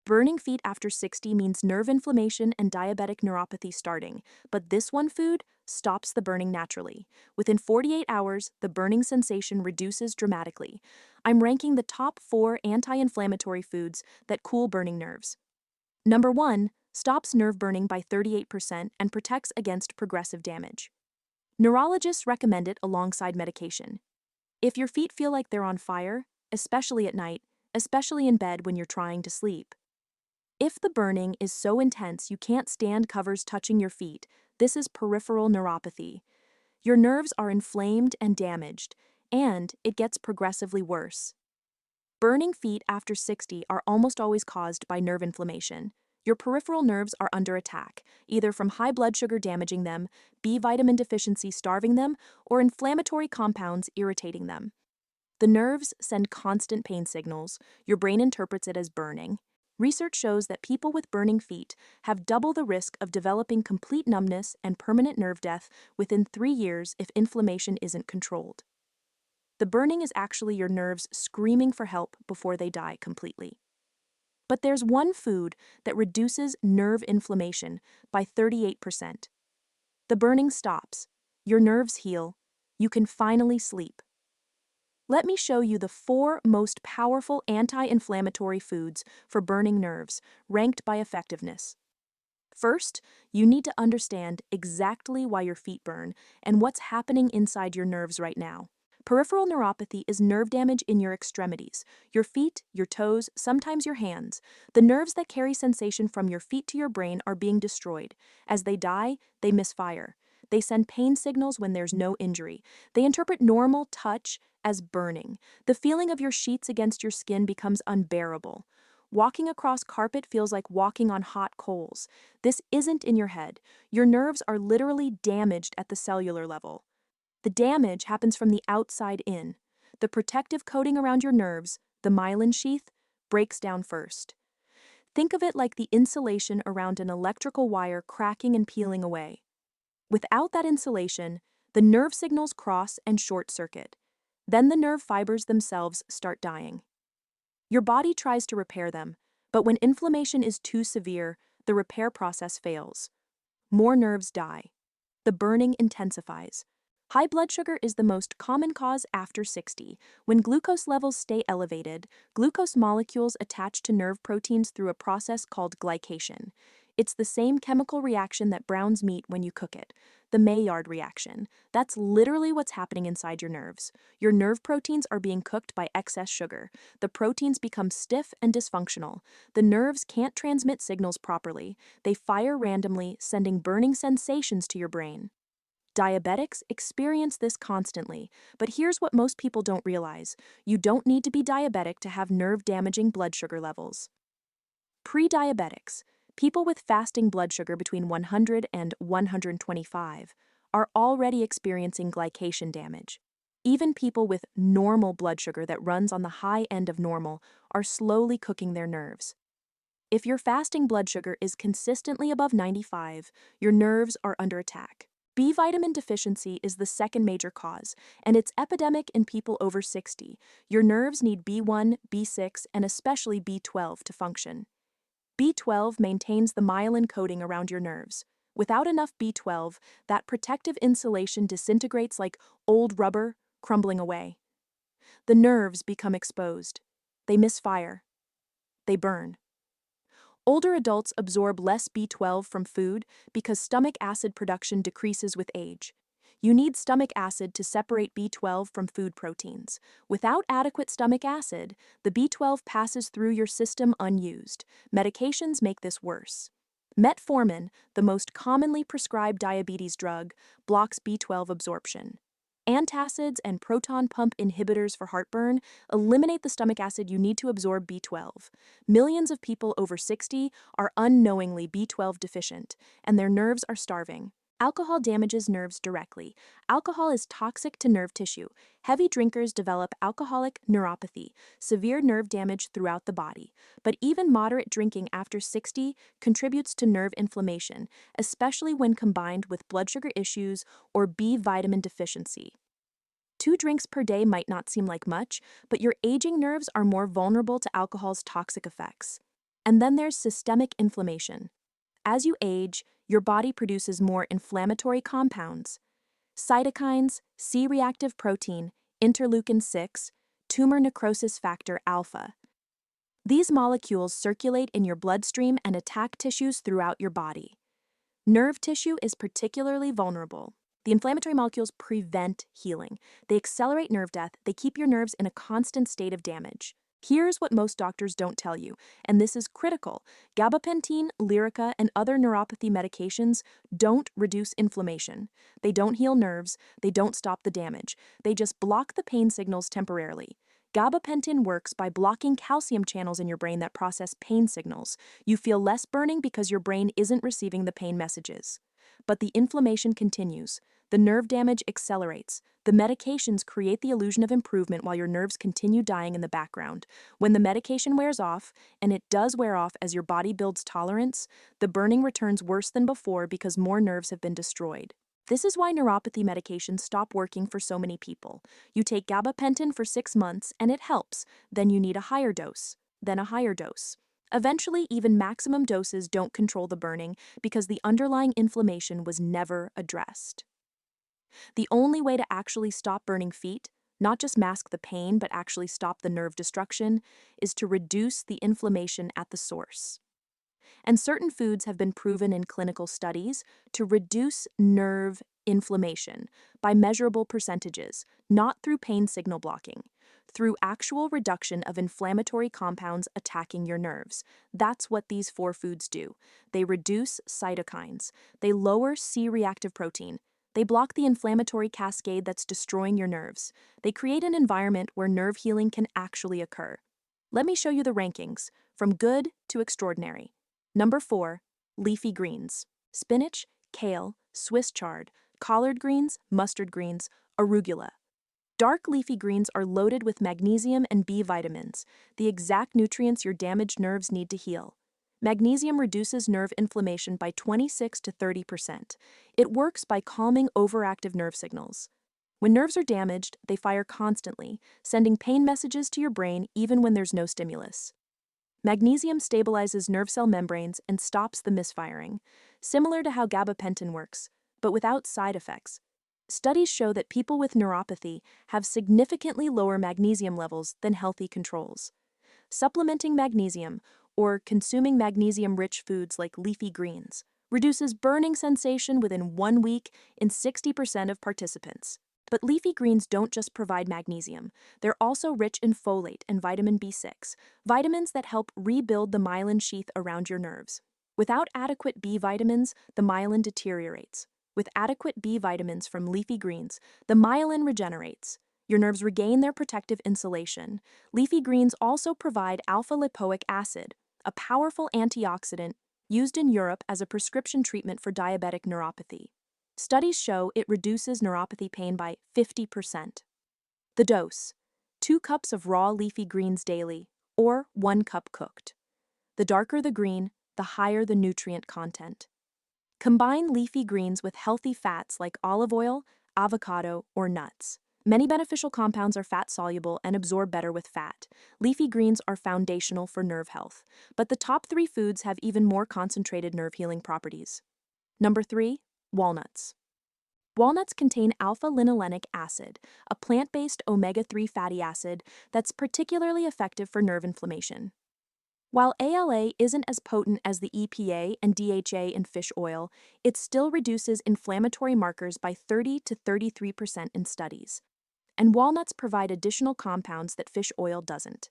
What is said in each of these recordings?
Burning feet after 60 means nerve inflammation and diabetic neuropathy starting, but this one food stops the burning naturally. Within 48 hours, the burning sensation reduces dramatically. I'm ranking the top 4 anti-inflammatory foods that cool burning nerves. Number 1, stops nerve burning by 38% and protects against progressive damage. Neurologists recommend it alongside medication. If your feet feel like they're on fire, especially at night, especially in bed when you're trying to sleep. If the burning is so intense you can't stand covers touching your feet, this is peripheral neuropathy. Your nerves are inflamed and damaged, and it gets progressively worse. Burning feet after 60 are almost always caused by nerve inflammation. Your peripheral nerves are under attack, either from high blood sugar damaging them, B vitamin deficiency starving them, or inflammatory compounds irritating them. The nerves send constant pain signals. Your brain interprets it as burning. Research shows that people with burning feet have double the risk of developing complete numbness and permanent nerve death within 3 years if inflammation isn't controlled. The burning is actually your nerves screaming for help before they die completely. But there's one food that reduces nerve inflammation by 38%. The burning stops. Your nerves heal. You can finally sleep. Let me show you the 4 most powerful anti-inflammatory foods for burning nerves, ranked by effectiveness. First, you need to understand exactly why your feet burn and what's happening inside your nerves right now. Peripheral neuropathy is nerve damage in your extremities, your feet, your toes, sometimes your hands. The nerves that carry sensation from your feet to your brain are being destroyed. As they die, they misfire. They send pain signals when there's no injury. They interpret normal touch as burning. The feeling of your sheets against your skin becomes unbearable. Walking across carpet feels like walking on hot coals. This isn't in your head. Your nerves are literally damaged at the cellular level. The damage happens from the outside in. The protective coating around your nerves, the myelin sheath, breaks down first. Think of it like the insulation around an electrical wire cracking and peeling away. Without that insulation, the nerve signals cross and short circuit. Then the nerve fibers themselves start dying. Your body tries to repair them, but when inflammation is too severe, the repair process fails. More nerves die. The burning intensifies. High blood sugar is the most common cause after 60. When glucose levels stay elevated, glucose molecules attach to nerve proteins through a process called glycation. It's the same chemical reaction that browns meat when you cook it, the Maillard reaction. That's literally what's happening inside your nerves. Your nerve proteins are being cooked by excess sugar. The proteins become stiff and dysfunctional. The nerves can't transmit signals properly. They fire randomly, sending burning sensations to your brain. Diabetics experience this constantly, but here's what most people don't realize. You don't need to be diabetic to have nerve-damaging blood sugar levels. Pre-diabetics, people with fasting blood sugar between 100 and 125, are already experiencing glycation damage. Even people with normal blood sugar that runs on the high end of normal are slowly cooking their nerves. If your fasting blood sugar is consistently above 95, your nerves are under attack. B vitamin deficiency is the second major cause, and it's epidemic in people over 60. Your nerves need B1, B6, and especially B12 to function. B12 maintains the myelin coating around your nerves. Without enough B12, that protective insulation disintegrates like old rubber, crumbling away. The nerves become exposed. They misfire. They burn. Older adults absorb less B12 from food because stomach acid production decreases with age. You need stomach acid to separate B12 from food proteins. Without adequate stomach acid, the B12 passes through your system unused. Medications make this worse. Metformin, the most commonly prescribed diabetes drug, blocks B12 absorption. Antacids and proton pump inhibitors for heartburn eliminate the stomach acid you need to absorb B12. Millions of people over 60 are unknowingly B12 deficient, and their nerves are starving. Alcohol damages nerves directly. Alcohol is toxic to nerve tissue. Heavy drinkers develop alcoholic neuropathy, severe nerve damage throughout the body. But even moderate drinking after 60 contributes to nerve inflammation, especially when combined with blood sugar issues or B vitamin deficiency. 2 drinks per day might not seem like much, but your aging nerves are more vulnerable to alcohol's toxic effects. And then there's systemic inflammation. As you age, your body produces more inflammatory compounds. Cytokines, C-reactive protein, interleukin 6, tumor necrosis factor alpha. These molecules circulate in your bloodstream and attack tissues throughout your body. Nerve tissue is particularly vulnerable. The inflammatory molecules prevent healing. They accelerate nerve death. They keep your nerves in a constant state of damage. Here's what most doctors don't tell you, and this is critical. Gabapentin, Lyrica, and other neuropathy medications don't reduce inflammation. They don't heal nerves. They don't stop the damage. They just block the pain signals temporarily. Gabapentin works by blocking calcium channels in your brain that process pain signals. You feel less burning because your brain isn't receiving the pain messages. But the inflammation continues. The nerve damage accelerates. The medications create the illusion of improvement while your nerves continue dying in the background. When the medication wears off, and it does wear off as your body builds tolerance, the burning returns worse than before because more nerves have been destroyed. This is why neuropathy medications stop working for so many people. You take gabapentin for 6 months and it helps. Then you need a higher dose, then a higher dose. Eventually, even maximum doses don't control the burning because the underlying inflammation was never addressed. The only way to actually stop burning feet, not just mask the pain but actually stop the nerve destruction, is to reduce the inflammation at the source. And certain foods have been proven in clinical studies to reduce nerve inflammation by measurable percentages, not through pain signal blocking, through actual reduction of inflammatory compounds attacking your nerves. That's what these 4 foods do. They reduce cytokines. They lower C-reactive protein. They block the inflammatory cascade that's destroying your nerves. They create an environment where nerve healing can actually occur. Let me show you the rankings, from good to extraordinary. Number 4, leafy greens. Spinach, kale, Swiss chard, collard greens, mustard greens, arugula. Dark leafy greens are loaded with magnesium and B vitamins, the exact nutrients your damaged nerves need to heal. Magnesium reduces nerve inflammation by 26 to 30%. It works by calming overactive nerve signals. When nerves are damaged, they fire constantly, sending pain messages to your brain even when there's no stimulus. Magnesium stabilizes nerve cell membranes and stops the misfiring, similar to how gabapentin works, but without side effects. Studies show that people with neuropathy have significantly lower magnesium levels than healthy controls. Supplementing magnesium, or consuming magnesium-rich foods like leafy greens, reduces burning sensation within 1 week in 60% of participants. But leafy greens don't just provide magnesium. They're also rich in folate and vitamin B6, vitamins that help rebuild the myelin sheath around your nerves. Without adequate B vitamins, the myelin deteriorates. With adequate B vitamins from leafy greens, the myelin regenerates. Your nerves regain their protective insulation. Leafy greens also provide alpha-lipoic acid, a powerful antioxidant used in Europe as a prescription treatment for diabetic neuropathy. Studies show it reduces neuropathy pain by 50%. The dose: 2 cups of raw leafy greens daily, or 1 cup cooked. The darker the green, the higher the nutrient content. Combine leafy greens with healthy fats like olive oil, avocado, or nuts. Many beneficial compounds are fat-soluble and absorb better with fat. Leafy greens are foundational for nerve health, but the top 3 foods have even more concentrated nerve healing properties. Number 3, walnuts. Walnuts contain alpha-linolenic acid, a plant-based omega-3 fatty acid that's particularly effective for nerve inflammation. While ALA isn't as potent as the EPA and DHA in fish oil, it still reduces inflammatory markers by 30 to 33% in studies. And walnuts provide additional compounds that fish oil doesn't.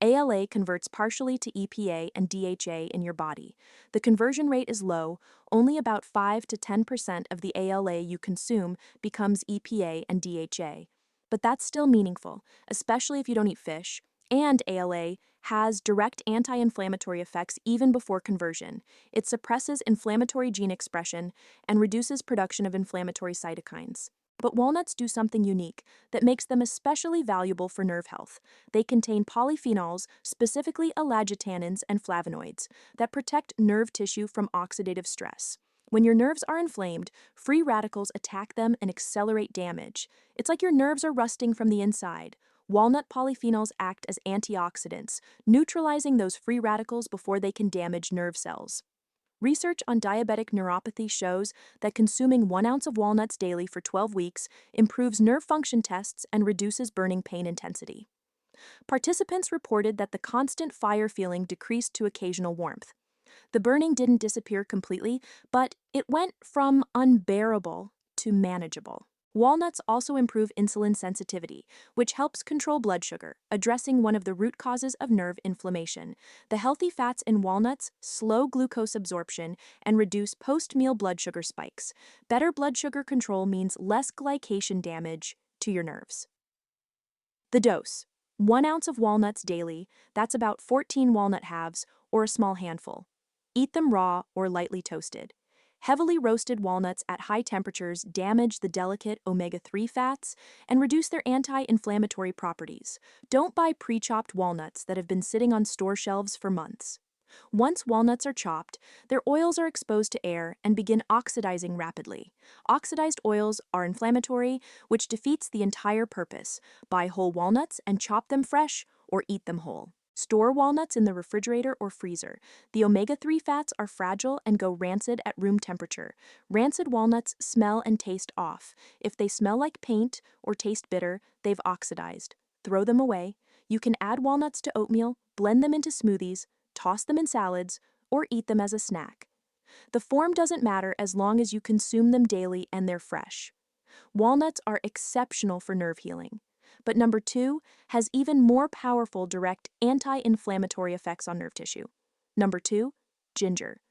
ALA converts partially to EPA and DHA in your body. The conversion rate is low, only about 5 to 10% of the ALA you consume becomes EPA and DHA. But that's still meaningful, especially if you don't eat fish. And ALA has direct anti-inflammatory effects even before conversion. It suppresses inflammatory gene expression and reduces production of inflammatory cytokines. But walnuts do something unique that makes them especially valuable for nerve health. They contain polyphenols, specifically elagitannins and flavonoids, that protect nerve tissue from oxidative stress. When your nerves are inflamed, free radicals attack them and accelerate damage. It's like your nerves are rusting from the inside. Walnut polyphenols act as antioxidants, neutralizing those free radicals before they can damage nerve cells. Research on diabetic neuropathy shows that consuming 1 ounce of walnuts daily for 12 weeks improves nerve function tests and reduces burning pain intensity. Participants reported that the constant fire feeling decreased to occasional warmth. The burning didn't disappear completely, but it went from unbearable to manageable. Walnuts also improve insulin sensitivity, which helps control blood sugar, addressing one of the root causes of nerve inflammation. The healthy fats in walnuts slow glucose absorption and reduce post-meal blood sugar spikes. Better blood sugar control means less glycation damage to your nerves. The dose: 1 ounce of walnuts daily, that's about 14 walnut halves or a small handful. Eat them raw or lightly toasted. Heavily roasted walnuts at high temperatures damage the delicate omega-3 fats and reduce their anti-inflammatory properties. Don't buy pre-chopped walnuts that have been sitting on store shelves for months. Once walnuts are chopped, their oils are exposed to air and begin oxidizing rapidly. Oxidized oils are inflammatory, which defeats the entire purpose. Buy whole walnuts and chop them fresh or eat them whole. Store walnuts in the refrigerator or freezer. The omega-3 fats are fragile and go rancid at room temperature. Rancid walnuts smell and taste off. If they smell like paint or taste bitter, they've oxidized. Throw them away. You can add walnuts to oatmeal, blend them into smoothies, toss them in salads, or eat them as a snack. The form doesn't matter as long as you consume them daily and they're fresh. Walnuts are exceptional for nerve healing. But number 2 has even more powerful direct anti-inflammatory effects on nerve tissue. Number 2, ginger.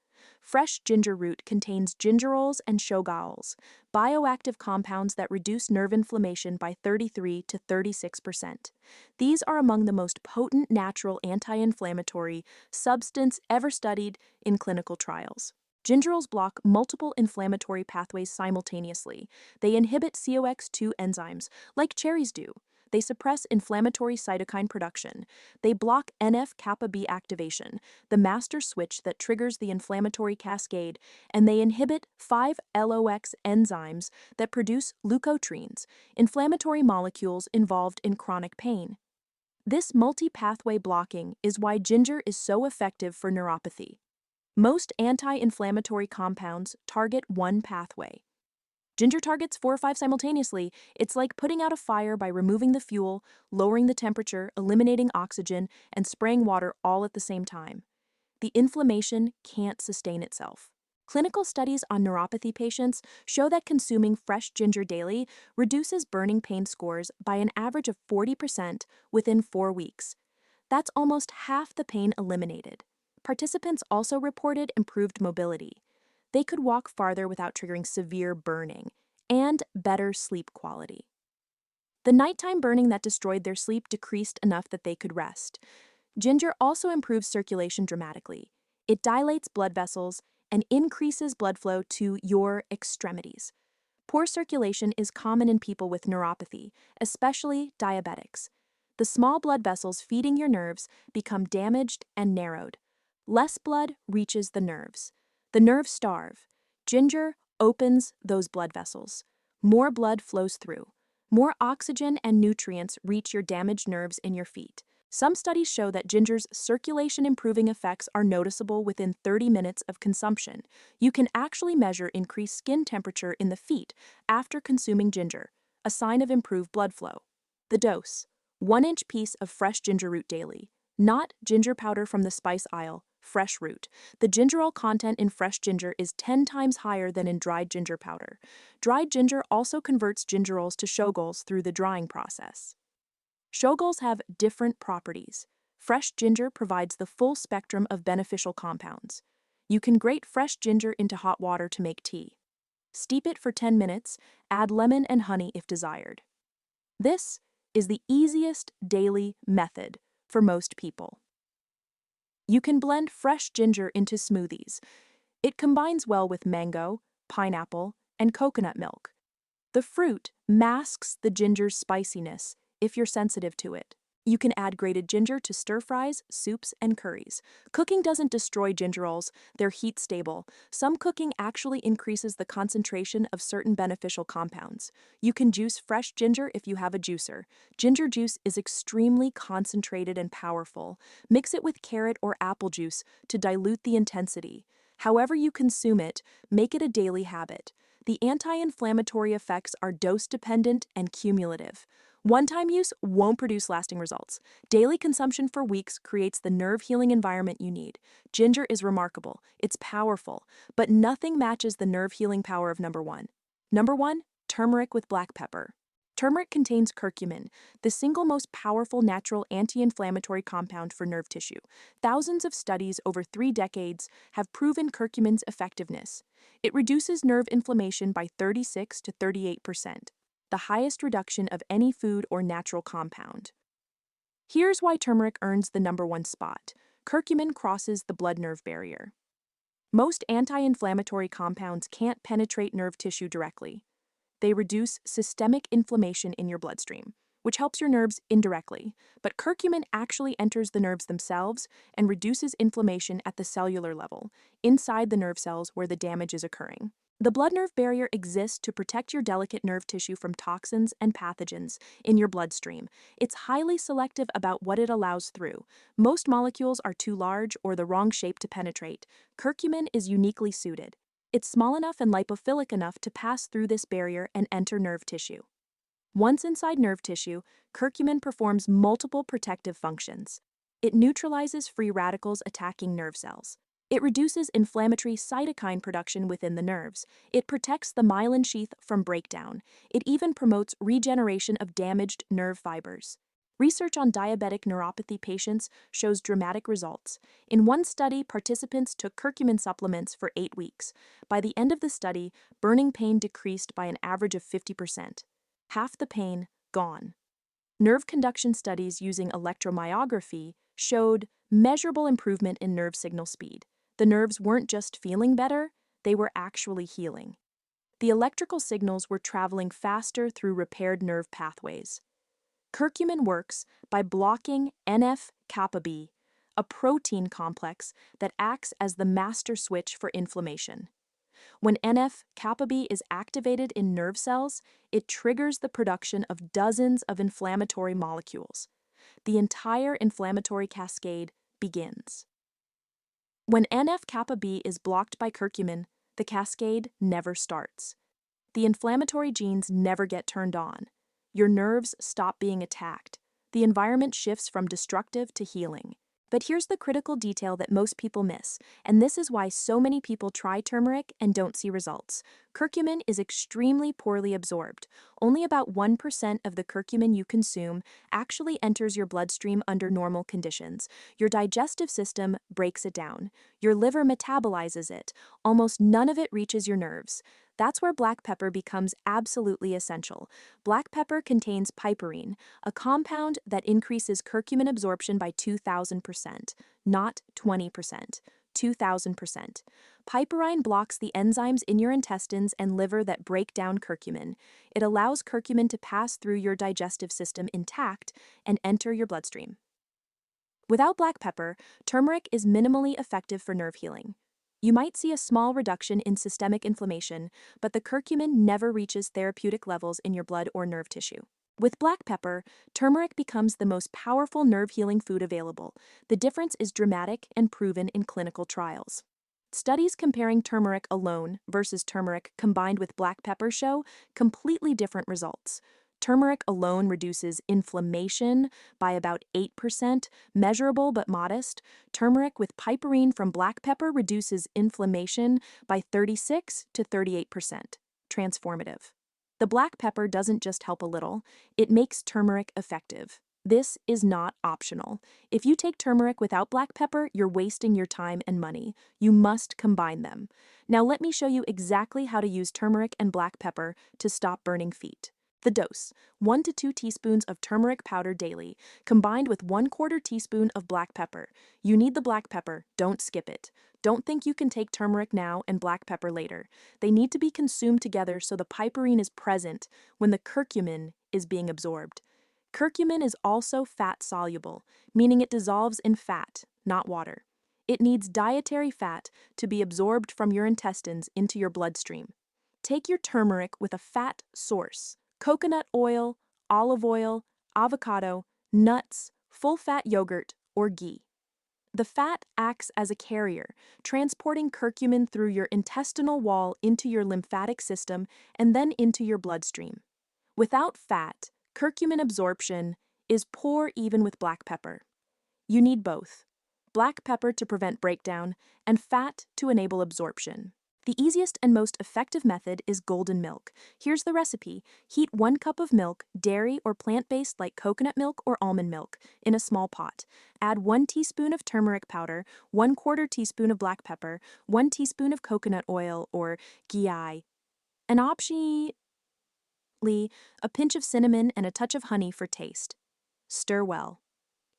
Fresh ginger root contains gingerols and shogaols, bioactive compounds that reduce nerve inflammation by 33 to 36%. These are among the most potent natural anti-inflammatory substance ever studied in clinical trials. Gingerols block multiple inflammatory pathways simultaneously. They inhibit COX-2 enzymes, like cherries do. They suppress inflammatory cytokine production. They block NF-kappa B activation, the master switch that triggers the inflammatory cascade, and they inhibit 5-LOX enzymes that produce leukotrienes, inflammatory molecules involved in chronic pain. This multi-pathway blocking is why ginger is so effective for neuropathy. Most anti-inflammatory compounds target one pathway. Ginger targets 4 or 5 simultaneously. It's like putting out a fire by removing the fuel, lowering the temperature, eliminating oxygen, and spraying water all at the same time. The inflammation can't sustain itself. Clinical studies on neuropathy patients show that consuming fresh ginger daily reduces burning pain scores by an average of 40% within 4 weeks. That's almost half the pain eliminated. Participants also reported improved mobility. They could walk farther without triggering severe burning, and better sleep quality. The nighttime burning that destroyed their sleep decreased enough that they could rest. Ginger also improves circulation dramatically. It dilates blood vessels and increases blood flow to your extremities. Poor circulation is common in people with neuropathy, especially diabetics. The small blood vessels feeding your nerves become damaged and narrowed. Less blood reaches the nerves. The nerves starve. Ginger opens those blood vessels. More blood flows through. More oxygen and nutrients reach your damaged nerves in your feet. Some studies show that ginger's circulation-improving effects are noticeable within 30 minutes of consumption. You can actually measure increased skin temperature in the feet after consuming ginger, a sign of improved blood flow. The dose: 1-inch piece of fresh ginger root daily. Not ginger powder from the spice aisle, fresh root. The gingerol content in fresh ginger is 10 times higher than in dried ginger powder. Dried ginger also converts gingerols to shogaols through the drying process. Shogaols have different properties. Fresh ginger provides the full spectrum of beneficial compounds. You can grate fresh ginger into hot water to make tea. Steep it for 10 minutes, add lemon and honey if desired. This is the easiest daily method for most people. You can blend fresh ginger into smoothies. It combines well with mango, pineapple, and coconut milk. The fruit masks the ginger's spiciness if you're sensitive to it. You can add grated ginger to stir fries, soups, and curries. Cooking doesn't destroy gingerols, they're heat stable. Some cooking actually increases the concentration of certain beneficial compounds. You can juice fresh ginger if you have a juicer. Ginger juice is extremely concentrated and powerful. Mix it with carrot or apple juice to dilute the intensity. However you consume it, make it a daily habit. The anti-inflammatory effects are dose-dependent and cumulative. One-time use won't produce lasting results. Daily consumption for weeks creates the nerve-healing environment you need. Ginger is remarkable. It's powerful, but nothing matches the nerve-healing power of number one. Number one, turmeric with black pepper. Turmeric contains curcumin, the single most powerful natural anti-inflammatory compound for nerve tissue. Thousands of studies over 3 decades have proven curcumin's effectiveness. It reduces nerve inflammation by 36 to 38%, the highest reduction of any food or natural compound. Here's why turmeric earns the number one spot. Curcumin crosses the blood-nerve barrier. Most anti-inflammatory compounds can't penetrate nerve tissue directly. They reduce systemic inflammation in your bloodstream, which helps your nerves indirectly. But curcumin actually enters the nerves themselves and reduces inflammation at the cellular level, inside the nerve cells where the damage is occurring. The blood-nerve barrier exists to protect your delicate nerve tissue from toxins and pathogens in your bloodstream. It's highly selective about what it allows through. Most molecules are too large or the wrong shape to penetrate. Curcumin is uniquely suited. It's small enough and lipophilic enough to pass through this barrier and enter nerve tissue. Once inside nerve tissue, curcumin performs multiple protective functions. It neutralizes free radicals attacking nerve cells. It reduces inflammatory cytokine production within the nerves. It protects the myelin sheath from breakdown. It even promotes regeneration of damaged nerve fibers. Research on diabetic neuropathy patients shows dramatic results. In one study, participants took curcumin supplements for 8 weeks. By the end of the study, burning pain decreased by an average of 50%. Half the pain gone. Nerve conduction studies using electromyography showed measurable improvement in nerve signal speed. The nerves weren't just feeling better, they were actually healing. The electrical signals were traveling faster through repaired nerve pathways. Curcumin works by blocking NF-kappa B, a protein complex that acts as the master switch for inflammation. When NF-kappa B is activated in nerve cells, it triggers the production of dozens of inflammatory molecules. The entire inflammatory cascade begins. When NF-kappa B is blocked by curcumin, the cascade never starts. The inflammatory genes never get turned on. Your nerves stop being attacked. The environment shifts from destructive to healing. But here's the critical detail that most people miss, and this is why so many people try turmeric and don't see results. Curcumin is extremely poorly absorbed. Only about 1% of the curcumin you consume actually enters your bloodstream under normal conditions. Your digestive system breaks it down. Your liver metabolizes it. Almost none of it reaches your nerves. That's where black pepper becomes absolutely essential. Black pepper contains piperine, a compound that increases curcumin absorption by 2,000%, not 20%, 2,000%. Piperine blocks the enzymes in your intestines and liver that break down curcumin. It allows curcumin to pass through your digestive system intact and enter your bloodstream. Without black pepper, turmeric is minimally effective for nerve healing. You might see a small reduction in systemic inflammation, but the curcumin never reaches therapeutic levels in your blood or nerve tissue. With black pepper, turmeric becomes the most powerful nerve-healing food available. The difference is dramatic and proven in clinical trials. Studies comparing turmeric alone versus turmeric combined with black pepper show completely different results. Turmeric alone reduces inflammation by about 8%, measurable but modest. Turmeric with piperine from black pepper reduces inflammation by 36 to 38%, transformative. The black pepper doesn't just help a little, it makes turmeric effective. This is not optional. If you take turmeric without black pepper, you're wasting your time and money. You must combine them. Now let me show you exactly how to use turmeric and black pepper to stop burning feet. The dose: 1 to 2 teaspoons of turmeric powder daily, combined with 1/4 teaspoon of black pepper. You need the black pepper, don't skip it. Don't think you can take turmeric now and black pepper later. They need to be consumed together so the piperine is present when the curcumin is being absorbed. Curcumin is also fat-soluble, meaning it dissolves in fat, not water. It needs dietary fat to be absorbed from your intestines into your bloodstream. Take your turmeric with a fat source: coconut oil, olive oil, avocado, nuts, full-fat yogurt, or ghee. The fat acts as a carrier, transporting curcumin through your intestinal wall into your lymphatic system and then into your bloodstream. Without fat, curcumin absorption is poor even with black pepper. You need both: black pepper to prevent breakdown and fat to enable absorption. The easiest and most effective method is golden milk. Here's the recipe. Heat 1 cup of milk, dairy or plant-based like coconut milk or almond milk, in a small pot. Add 1 teaspoon of turmeric powder, 1/4 teaspoon of black pepper, 1 teaspoon of coconut oil or ghee, and optionally a pinch of cinnamon and a touch of honey for taste. Stir well.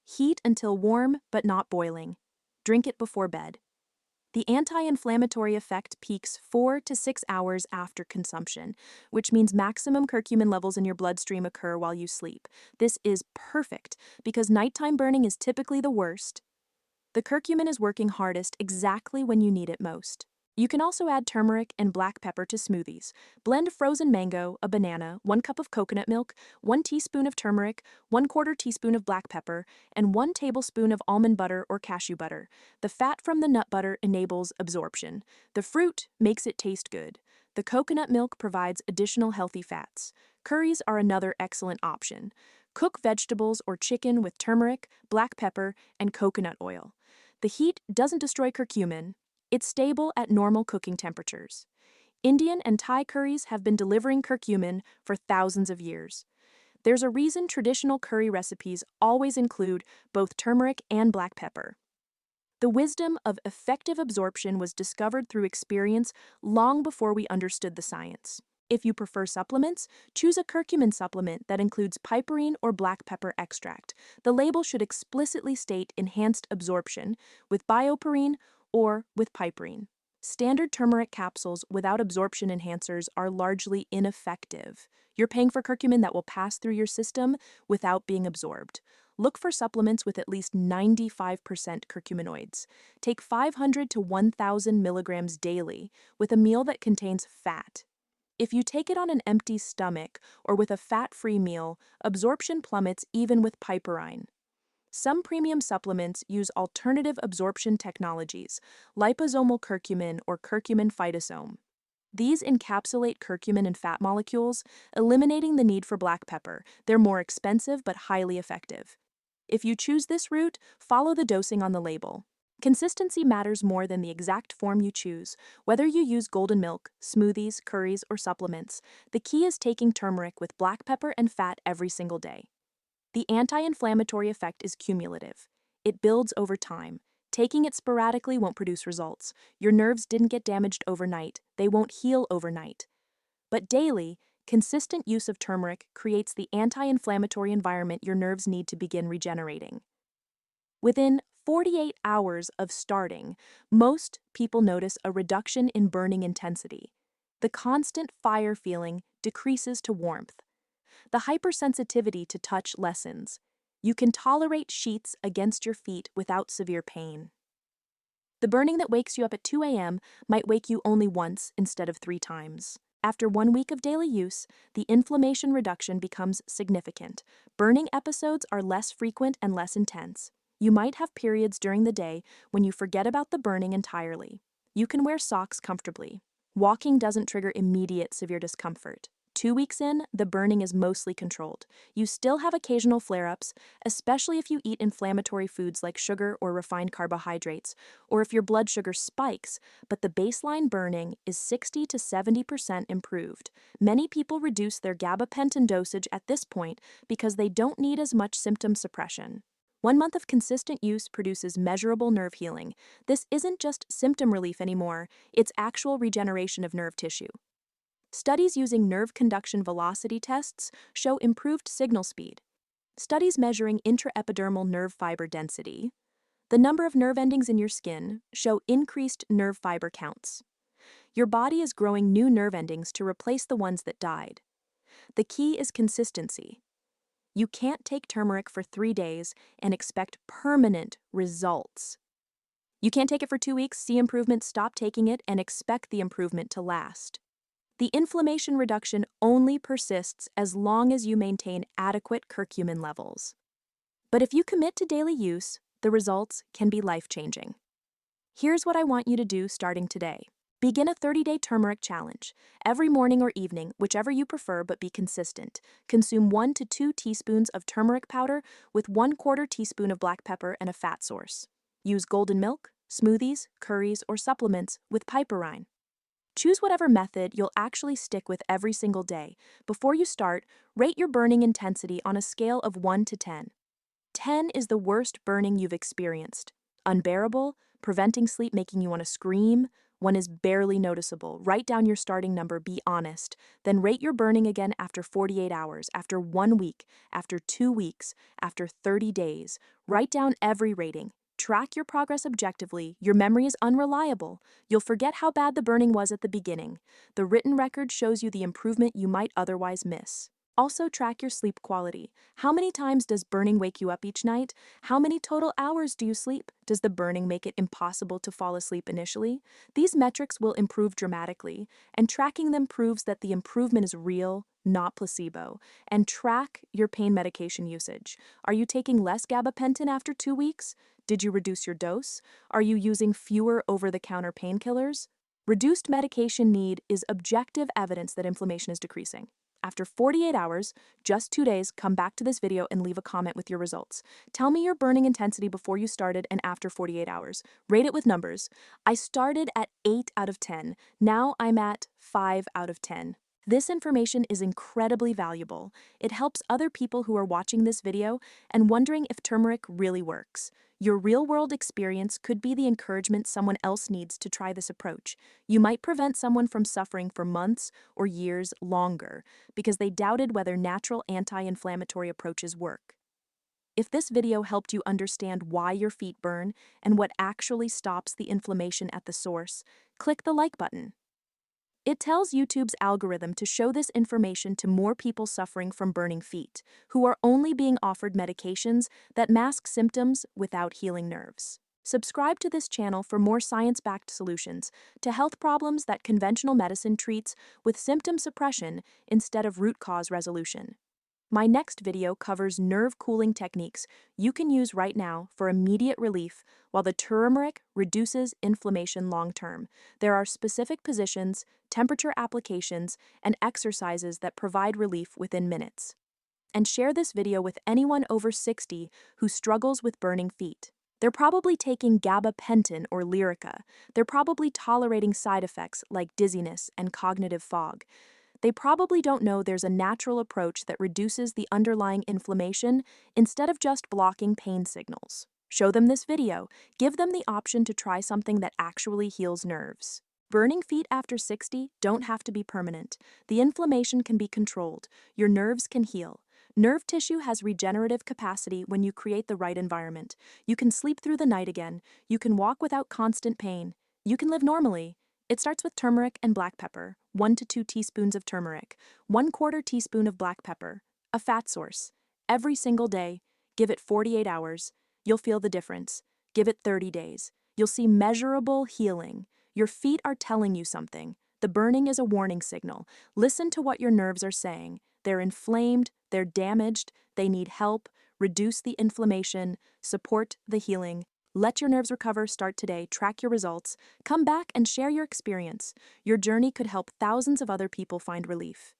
Heat until warm but not boiling. Drink it before bed. The anti-inflammatory effect peaks 4 to 6 hours after consumption, which means maximum curcumin levels in your bloodstream occur while you sleep. This is perfect because nighttime burning is typically the worst. The curcumin is working hardest exactly when you need it most. You can also add turmeric and black pepper to smoothies. Blend frozen mango, a banana, 1 cup of coconut milk, 1 teaspoon of turmeric, 1/4 teaspoon of black pepper, and 1 tablespoon of almond butter or cashew butter. The fat from the nut butter enables absorption. The fruit makes it taste good. The coconut milk provides additional healthy fats. Curries are another excellent option. Cook vegetables or chicken with turmeric, black pepper, and coconut oil. The heat doesn't destroy curcumin. It's stable at normal cooking temperatures. Indian and Thai curries have been delivering curcumin for thousands of years. There's a reason traditional curry recipes always include both turmeric and black pepper. The wisdom of effective absorption was discovered through experience long before we understood the science. If you prefer supplements, choose a curcumin supplement that includes piperine or black pepper extract. The label should explicitly state enhanced absorption with bioperine or with piperine. Standard turmeric capsules without absorption enhancers are largely ineffective. You're paying for curcumin that will pass through your system without being absorbed. Look for supplements with at least 95% curcuminoids. Take 500 to 1,000 milligrams daily with a meal that contains fat. If you take it on an empty stomach or with a fat-free meal, absorption plummets even with piperine. Some premium supplements use alternative absorption technologies, liposomal curcumin or curcumin phytosome. These encapsulate curcumin in fat molecules, eliminating the need for black pepper. They're more expensive but highly effective. If you choose this route, follow the dosing on the label. Consistency matters more than the exact form you choose. Whether you use golden milk, smoothies, curries, or supplements, the key is taking turmeric with black pepper and fat every single day. The anti-inflammatory effect is cumulative. It builds over time. Taking it sporadically won't produce results. Your nerves didn't get damaged overnight. They won't heal overnight. But daily, consistent use of turmeric creates the anti-inflammatory environment your nerves need to begin regenerating. Within 48 hours of starting, most people notice a reduction in burning intensity. The constant fire feeling decreases to warmth. The hypersensitivity to touch lessens. You can tolerate sheets against your feet without severe pain. The burning that wakes you up at 2 a.m. might wake you only once instead of 3 times. After 1 week of daily use, the inflammation reduction becomes significant. Burning episodes are less frequent and less intense. You might have periods during the day when you forget about the burning entirely. You can wear socks comfortably. Walking doesn't trigger immediate severe discomfort. 2 weeks in, the burning is mostly controlled. You still have occasional flare-ups, especially if you eat inflammatory foods like sugar or refined carbohydrates, or if your blood sugar spikes, but the baseline burning is 60 to 70% improved. Many people reduce their gabapentin dosage at this point because they don't need as much symptom suppression. 1 month of consistent use produces measurable nerve healing. This isn't just symptom relief anymore, it's actual regeneration of nerve tissue. Studies using nerve conduction velocity tests show improved signal speed. Studies measuring intraepidermal nerve fiber density, the number of nerve endings in your skin, show increased nerve fiber counts. Your body is growing new nerve endings to replace the ones that died. The key is consistency. You can't take turmeric for 3 days and expect permanent results. You can't take it for 2 weeks, see improvement, stop taking it, and expect the improvement to last. The inflammation reduction only persists as long as you maintain adequate curcumin levels. But if you commit to daily use, the results can be life-changing. Here's what I want you to do starting today. Begin a 30-day turmeric challenge. Every morning or evening, whichever you prefer, but be consistent. Consume 1 to 2 teaspoons of turmeric powder with 1/4 teaspoon of black pepper and a fat source. Use golden milk, smoothies, curries, or supplements with piperine. Choose whatever method you'll actually stick with every single day. Before you start, rate your burning intensity on a scale of 1 to 10. 10 is the worst burning you've experienced. Unbearable, preventing sleep, making you want to scream. 1 is barely noticeable. Write down your starting number, be honest. Then rate your burning again after 48 hours, after 1 week, after 2 weeks, after 30 days. Write down every rating. Track your progress objectively. Your memory is unreliable. You'll forget how bad the burning was at the beginning. The written record shows you the improvement you might otherwise miss. Also, track your sleep quality. How many times does burning wake you up each night? How many total hours do you sleep? Does the burning make it impossible to fall asleep initially? These metrics will improve dramatically, and tracking them proves that the improvement is real, not placebo. And track your pain medication usage. Are you taking less gabapentin after 2 weeks? Did you reduce your dose? Are you using fewer over-the-counter painkillers? Reduced medication need is objective evidence that inflammation is decreasing. After 48 hours, just 2 days, come back to this video and leave a comment with your results. Tell me your burning intensity before you started and after 48 hours. Rate it with numbers. I started at 8 out of 10. Now I'm at 5 out of 10. This information is incredibly valuable. It helps other people who are watching this video and wondering if turmeric really works. Your real-world experience could be the encouragement someone else needs to try this approach. You might prevent someone from suffering for months or years longer because they doubted whether natural anti-inflammatory approaches work. If this video helped you understand why your feet burn and what actually stops the inflammation at the source, click the like button. It tells YouTube's algorithm to show this information to more people suffering from burning feet, who are only being offered medications that mask symptoms without healing nerves. Subscribe to this channel for more science-backed solutions to health problems that conventional medicine treats with symptom suppression instead of root cause resolution. My next video covers nerve cooling techniques you can use right now for immediate relief while the turmeric reduces inflammation long-term. There are specific positions, temperature applications, and exercises that provide relief within minutes. And share this video with anyone over 60 who struggles with burning feet. They're probably taking gabapentin or Lyrica. They're probably tolerating side effects like dizziness and cognitive fog. They probably don't know there's a natural approach that reduces the underlying inflammation instead of just blocking pain signals. Show them this video. Give them the option to try something that actually heals nerves. Burning feet after 60 don't have to be permanent. The inflammation can be controlled. Your nerves can heal. Nerve tissue has regenerative capacity when you create the right environment. You can sleep through the night again. You can walk without constant pain. You can live normally. It starts with turmeric and black pepper, 1 to 2 teaspoons of turmeric, 1/4 teaspoon of black pepper, a fat source. Every single day, give it 48 hours. You'll feel the difference. Give it 30 days. You'll see measurable healing. Your feet are telling you something. The burning is a warning signal. Listen to what your nerves are saying. They're inflamed, they're damaged, they need help. Reduce the inflammation, support the healing. Let your nerves recover. Start today. Track your results. Come back and share your experience. Your journey could help thousands of other people find relief.